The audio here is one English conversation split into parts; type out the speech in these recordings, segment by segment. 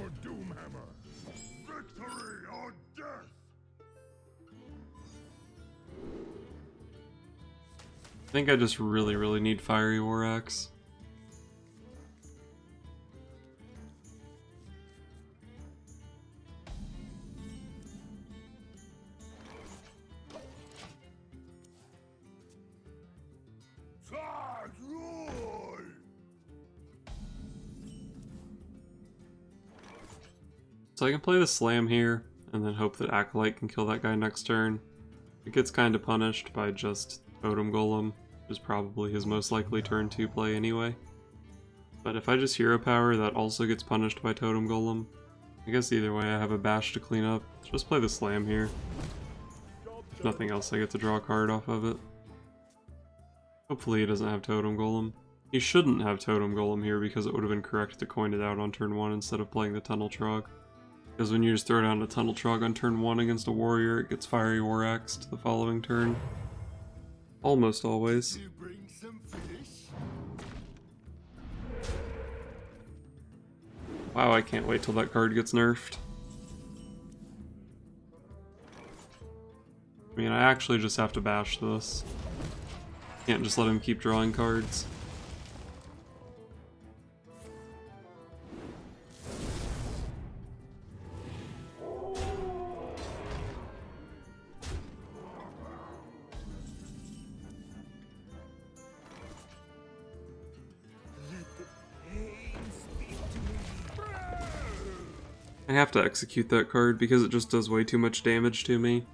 for Doomhammer. Victory or death. I think I just really need Fiery War Axe. So I can play the Slam here, and then hope that Acolyte can kill that guy next turn. It gets kinda punished by just Totem Golem, which is probably his most likely turn 2 play anyway. But if I just Hero Power, that also gets punished by Totem Golem. I guess either way I have a Bash to clean up. Just play the Slam here. If nothing else, I get to draw a card off of it. Hopefully he doesn't have Totem Golem. He shouldn't have Totem Golem here because it would have been correct to coin it out on turn 1 instead of playing the Tunnel Trog. Because when you just throw down a Tunnel Trog on turn 1 against a warrior, it gets Fiery War Axed the following turn. Almost always. Wow, I can't wait till that card gets nerfed. I mean, I actually just have to bash this. Can't just let him keep drawing cards. I have to execute that card because it just does way too much damage to me.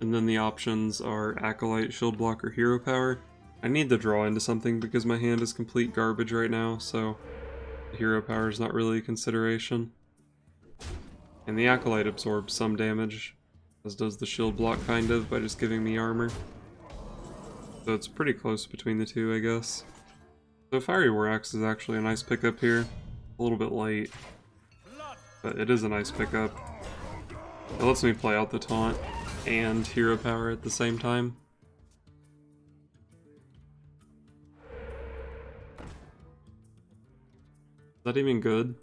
And then the options are Acolyte, Shield Blocker, Hero Power. I need to draw into something because my hand is complete garbage right now, so the Hero Power is not really a consideration. And the Acolyte absorbs some damage, as does the Shield Block kind of, by just giving me armor. So it's pretty close between the two, I guess. So Fiery War Axe is actually a nice pickup here. A little bit late, but it is a nice pickup. It lets me play out the taunt and Hero Power at the same time. Is that even good?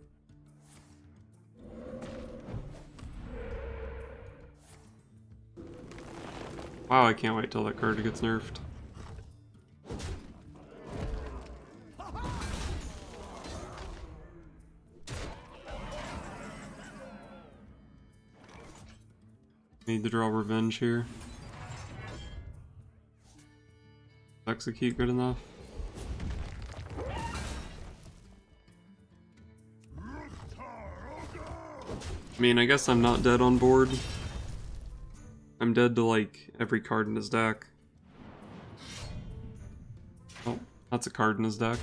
Wow, I can't wait till that card gets nerfed. Need to draw Revenge here. Execute good enough? I mean, I guess I'm not dead on board. I'm dead to, like, every card in his deck. Oh, that's a card in his deck.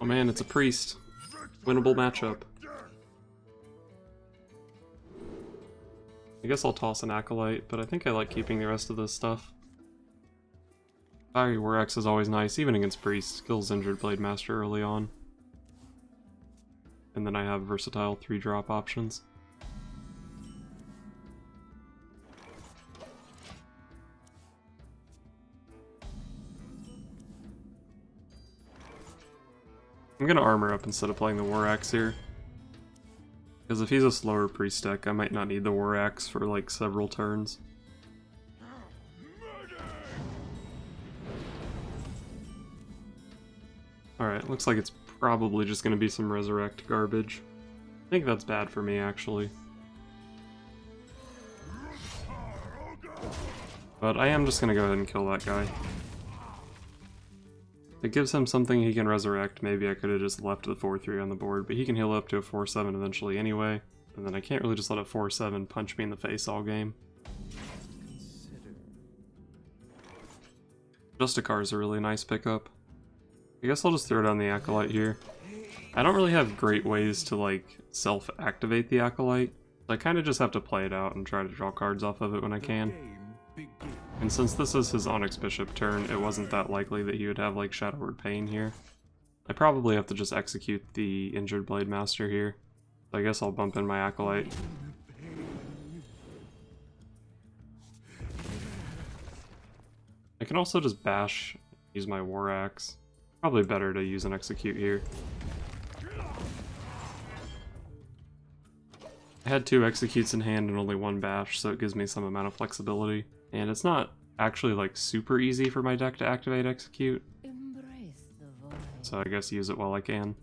Oh man, it's a priest. Winnable matchup. I guess I'll toss an Acolyte, but I think I like keeping the rest of this stuff. Fiery War Axe is always nice, even against priests. Kills Injured Blade Master early on. And then I have versatile 3-drop options. I'm gonna armor up instead of playing the War Axe here. Because if he's a slower priest deck, I might not need the War Axe for like several turns. Alright, looks like it's probably just gonna be some Resurrect garbage. I think that's bad for me, actually. But I am just gonna go ahead and kill that guy. It gives him something he can resurrect. Maybe I could have just left the 4-3 on the board, but he can heal up to a 4-7 eventually anyway. And then I can't really just let a 4-7 punch me in the face all game. Justicar is a really nice pickup. I guess I'll just throw down the Acolyte here. I don't really have great ways to like self-activate the Acolyte, so I kind of just have to play it out and try to draw cards off of it when I can. And since this is his Onyx Bishop turn, it wasn't that likely that he would have like Shadow Word Pain here. I probably have to just execute the Injured Blade Master here. So I guess I'll bump in my Acolyte. I can also just bash, use my War Axe. Probably better to use an Execute here. I had 2 Executes in hand and only 1 bash, so it gives me some amount of flexibility. And it's not actually like super easy for my deck to activate Execute. So I guess use it while I can.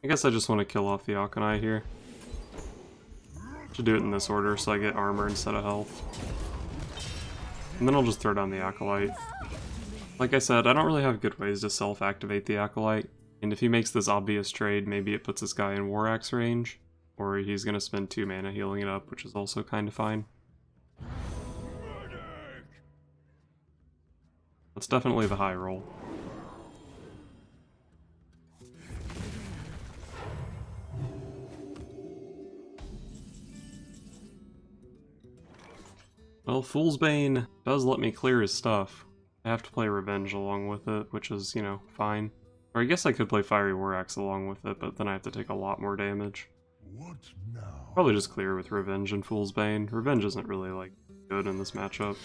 I guess I just want to kill off the ONiK here. Should do it in this order so I get armor instead of health. And then I'll just throw down the Acolyte. Like I said, I don't really have good ways to self-activate the Acolyte. And if he makes this obvious trade, maybe it puts this guy in War Axe range. Or he's going to spend 2 mana healing it up, which is also kind of fine. That's definitely the high roll. Well, Fool's Bane does let me clear his stuff. I have to play Revenge along with it, which is, you know, fine. Or I guess I could play Fiery War Axe along with it, but then I have to take a lot more damage. What now? Probably just clear with Revenge and Fool's Bane. Revenge isn't really, like, good in this matchup.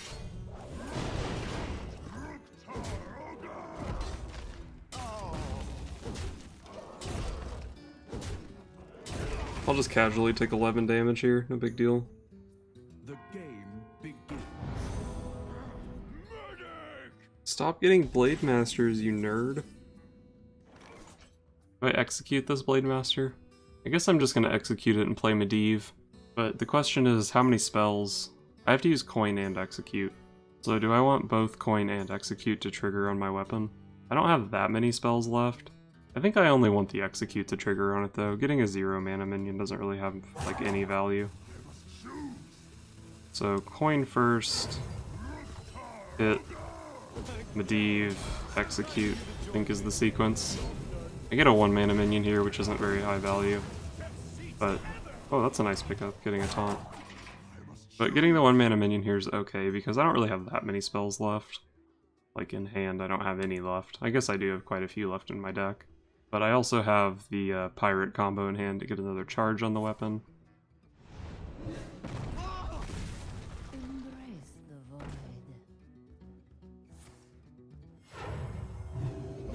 I'll just casually take 11 damage here, no big deal. The game begins. Stop getting Blade Masters, you nerd. Do I execute this Blade Master? I guess I'm just going to execute it and play Medivh. But the question is, how many spells? I have to use Coin and Execute. So do I want both Coin and Execute to trigger on my weapon? I don't have that many spells left. I think I only want the Execute to trigger on it though. Getting a 0 mana minion doesn't really have like any value. So Coin first, hit, Medivh, Execute, I think is the sequence. I get a 1 mana minion here, which isn't very high value. But, oh, that's a nice pickup, getting a taunt. But getting the 1 mana minion here is okay, because I don't really have that many spells left. Like in hand, I don't have any left. I guess I do have quite a few left in my deck. But I also have the Pirate combo in hand to get another charge on the weapon.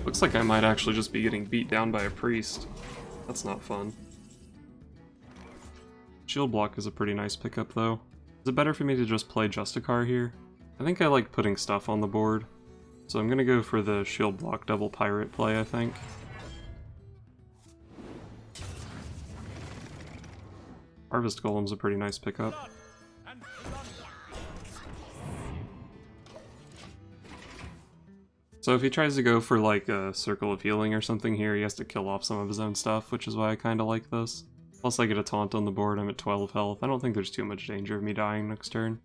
Looks like I might actually just be getting beat down by a priest. That's not fun. Shield block is a pretty nice pickup though. Is it better for me to just play Justicar here? I think I like putting stuff on the board. So I'm gonna go for the shield block double pirate play, I think. Harvest Golem's a pretty nice pickup. So if he tries to go for like a Circle of Healing or something here, he has to kill off some of his own stuff, which is why I kind of like this. Plus I get a taunt on the board, I'm at 12 health. I don't think there's too much danger of me dying next turn.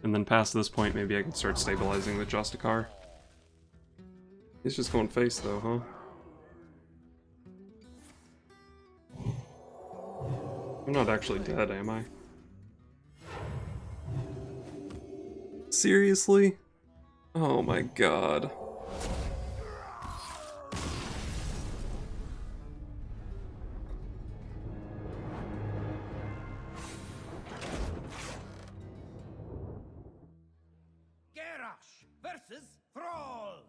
And then past this point, maybe I can start stabilizing with Justicar. He's just going face though, huh? I'm not actually dead, am I? Seriously? Oh my god. Versus Thrall!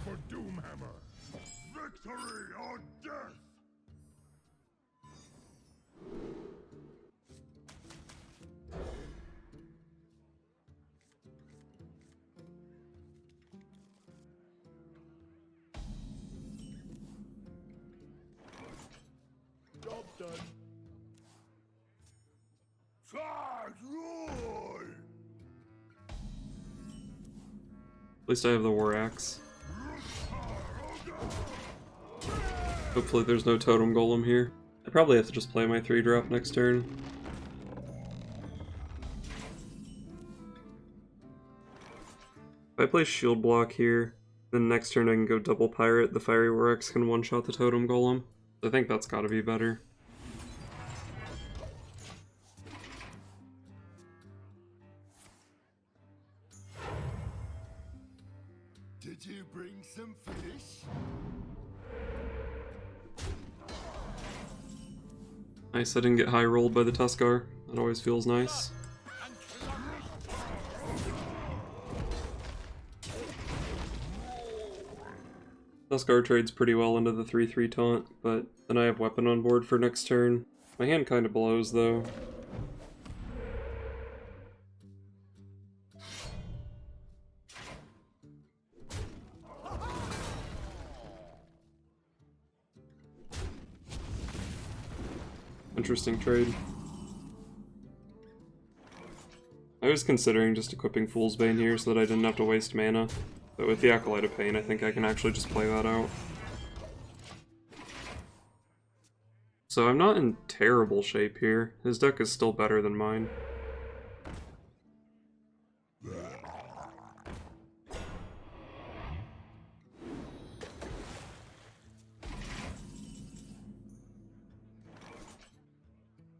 For Doomhammer! Victory or death! Job done. Charge roll! At least I have the War Axe. Hopefully there's no Totem Golem here. I probably have to just play my 3-drop next turn. If I play Shield Block here, Then next turn I can go double pirate, the Fiery War Axe can one-shot the Totem Golem. I think that's gotta be better. Did you bring some fish? Nice, I didn't get high rolled by the Tuskar. That always feels nice. Tuskar trades pretty well into the 3/3 taunt, but then I have weapon on board for next turn. My hand kinda blows though. Interesting trade. I was considering just equipping Fool's Bane here so that I didn't have to waste mana, but with the Acolyte of Pain I think I can actually just play that out. So I'm not in terrible shape here. His deck is still better than mine.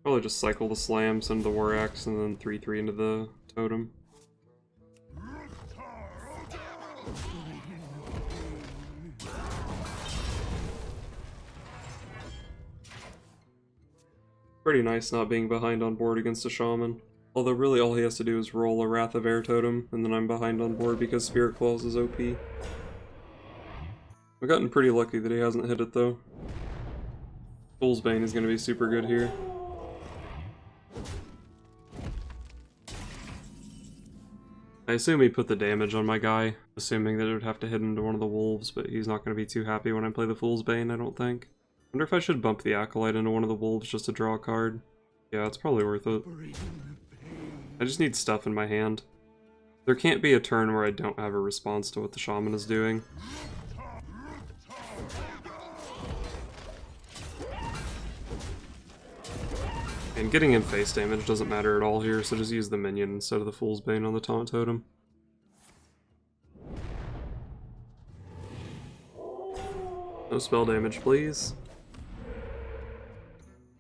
Probably just cycle the Slam, send the War Axe, and then 3/3 into the Totem. Pretty nice not being behind on board against a Shaman. Although really all he has to do is roll a Wrath of Air Totem, and then I'm behind on board because Spirit Claws is OP. I've gotten pretty lucky that he hasn't hit it though. Fool's Bane is going to be super good here. I assume he put the damage on my guy, assuming that it would have to hit into one of the wolves, but he's not going to be too happy when I play the Fool's Bane, I don't think. I wonder if I should bump the Acolyte into one of the wolves just to draw a card. Yeah, it's probably worth it. I just need stuff in my hand. There can't be a turn where I don't have a response to what the Shaman is doing. And getting in face damage doesn't matter at all here, so just use the minion instead of the Fool's Bane on the Taunt Totem. No spell damage, please.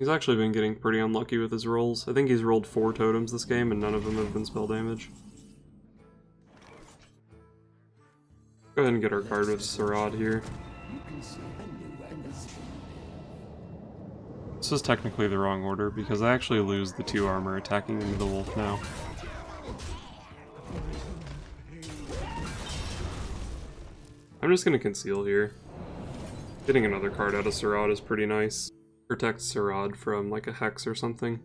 He's actually been getting pretty unlucky with his rolls. I think he's rolled 4 totems this game, and none of them have been spell damage. Go ahead and get our card with Sarad here. This is technically the wrong order, because I actually lose the 2 armor attacking into the wolf now. I'm just gonna conceal here. Getting another card out of Sarad is pretty nice. Protects Sarad from like a hex or something.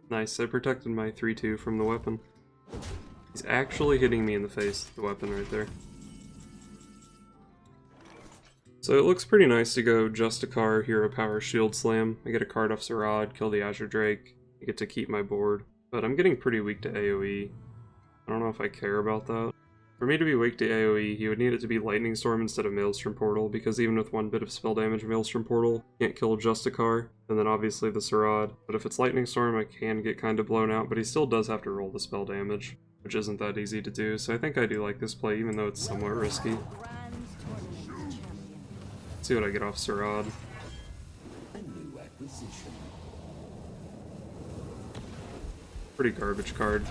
Nice, I protected my 3/2 from the weapon. He's actually hitting me in the face with the weapon right there. So it looks pretty nice to go Justicar, Hero Power, Shield Slam. I get a card off Sarad, kill the Azure Drake. I get to keep my board. But I'm getting pretty weak to AoE. I don't know if I care about that. For me to be weak to AoE, he would need it to be Lightning Storm instead of Maelstrom Portal, because even with 1 bit of spell damage, Maelstrom Portal can't kill Justicar, and then obviously the Sarad. But if it's Lightning Storm, I can get kind of blown out, but he still does have to roll the spell damage, which isn't that easy to do, so I think I do like this play, even though it's somewhat risky. Let's see what I get off Sarad. Pretty garbage card.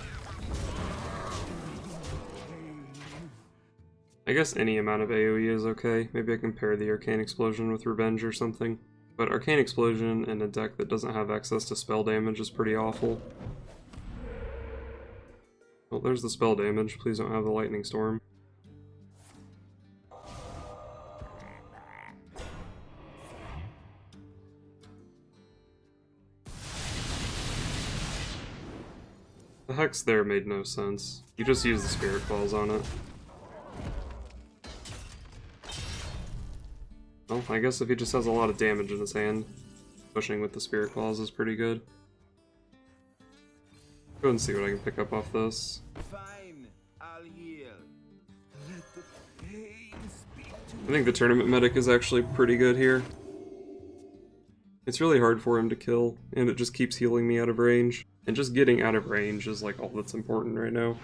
I guess any amount of AoE is okay. Maybe I can pair the Arcane Explosion with Revenge or something. But Arcane Explosion in a deck that doesn't have access to spell damage is pretty awful. Well, there's the spell damage. Please don't have the Lightning Storm. The Hex there made no sense. You just use the Spirit Claws on it. Well, I guess if he just has a lot of damage in his hand, pushing with the Spirit Claws is pretty good. Go and see what I can pick up off this. Fine, I'll heal. Let the pain speak to I think the Tournament Medic is actually pretty good here. It's really hard for him to kill, and it just keeps healing me out of range. And just getting out of range is like all that's important right now.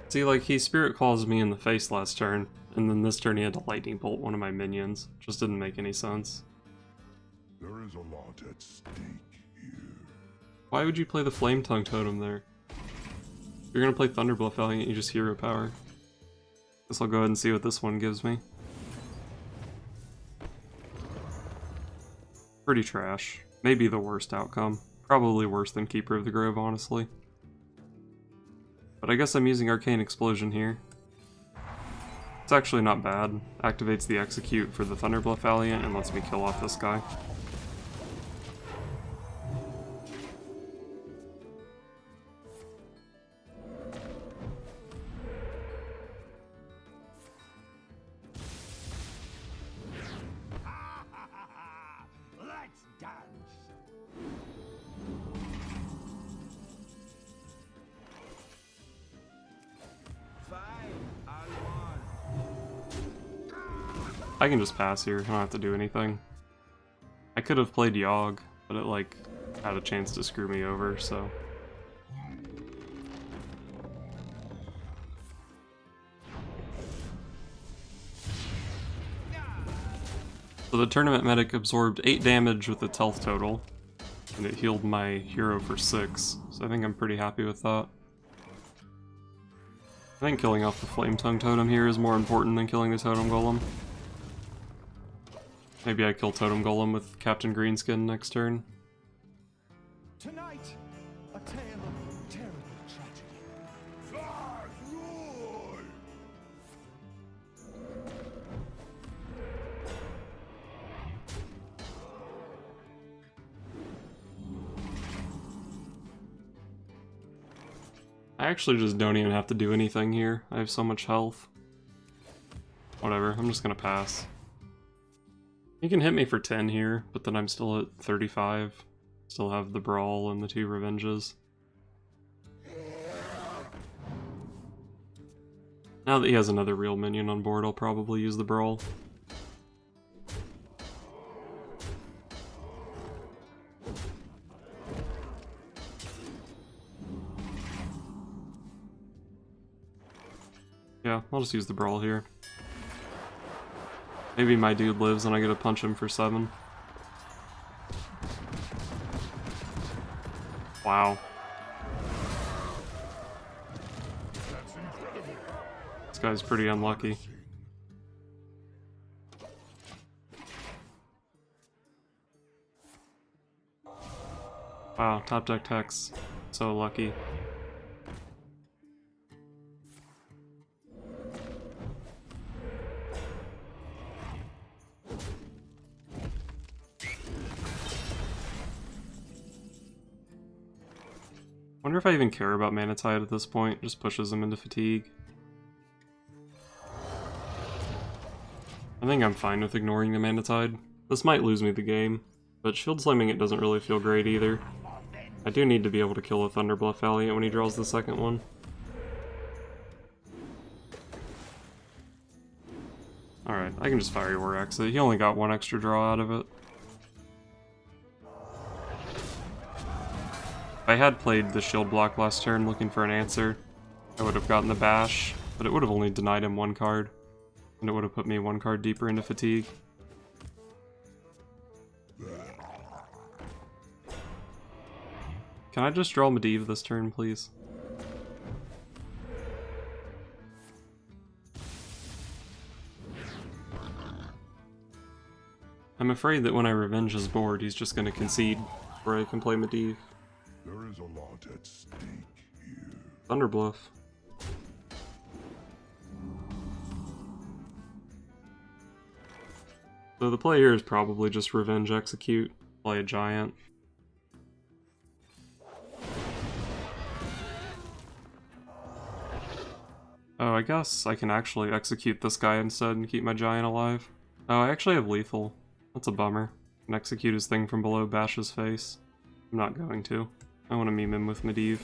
See, like, he Spirit Claws me in the face last turn, and then this turn he had to Lightning Bolt one of my minions. Just didn't make any sense. There is a lot at stake here. Why would you play the Flame Tongue Totem there? If you're gonna play Thunderbluff Valiant, you just Hero Power. Guess I'll go ahead and see what this one gives me. Pretty trash. Maybe the worst outcome. Probably worse than Keeper of the Grove, honestly. But I guess I'm using Arcane Explosion here. It's actually not bad. Activates the Execute for the Thunderbluff Valiant and lets me kill off this guy. Let's dance. I can just pass here, I don't have to do anything. I could have played Yogg, but it like had a chance to screw me over, so. So the Tournament Medic absorbed 8 damage with its health total, and it healed my hero for 6, so I think I'm pretty happy with that. I think killing off the Flame Tongue Totem here is more important than killing the Totem Golem. Maybe I kill Totem Golem with Captain Greenskin next turn. Tonight, a tale of terrible tragedy. I actually just don't even have to do anything here. I have so much health. Whatever, I'm just gonna pass. He can hit me for 10 here, but then I'm still at 35. Still have the Brawl and the 2 Revenges. Now that he has another real minion on board, I'll probably use the Brawl. Yeah, I'll just use the Brawl here. Maybe my dude lives and I get to punch him for 7. Wow. This guy's pretty unlucky. Wow, top deck Hex. So lucky. Wonder if I even care about Mana Tide at this point. Just pushes him into fatigue. I think I'm fine with ignoring the Mana Tide. This might lose me the game, but Shield Slamming it doesn't really feel great either. I do need to be able to kill a Thunderbluff Valiant when he draws the second one. Alright, I can just Fiery War Exit. He only got 1 extra draw out of it. If I had played the shield block last turn looking for an answer, I would have gotten the bash, but it would have only denied him 1 card, and it would have put me 1 card deeper into fatigue. Can I just draw Medivh this turn, please? I'm afraid that when I revenge his board, he's just going to concede where I can play Medivh. There is a lot at stake here. Thunderbluff. So the play here is probably just Revenge Execute, play a Giant. Oh, I guess I can actually execute this guy instead and keep my Giant alive. Oh, I actually have Lethal. That's a bummer. I can execute his thing from below, bash his face. I'm not going to. I want to meme him with Medivh.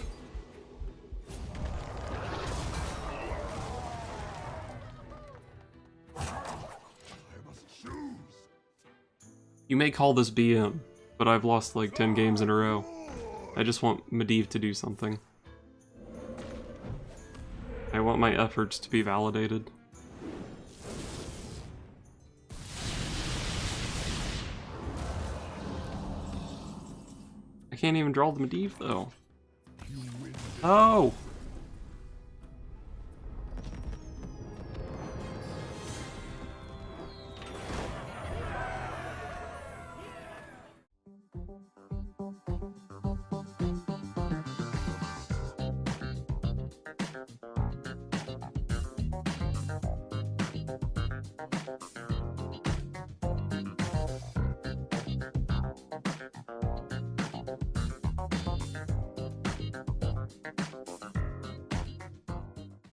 You may call this BM, but I've lost like 10 games in a row. I just want Medivh to do something. I want my efforts to be validated. I can't even draw the Medivh though. Oh!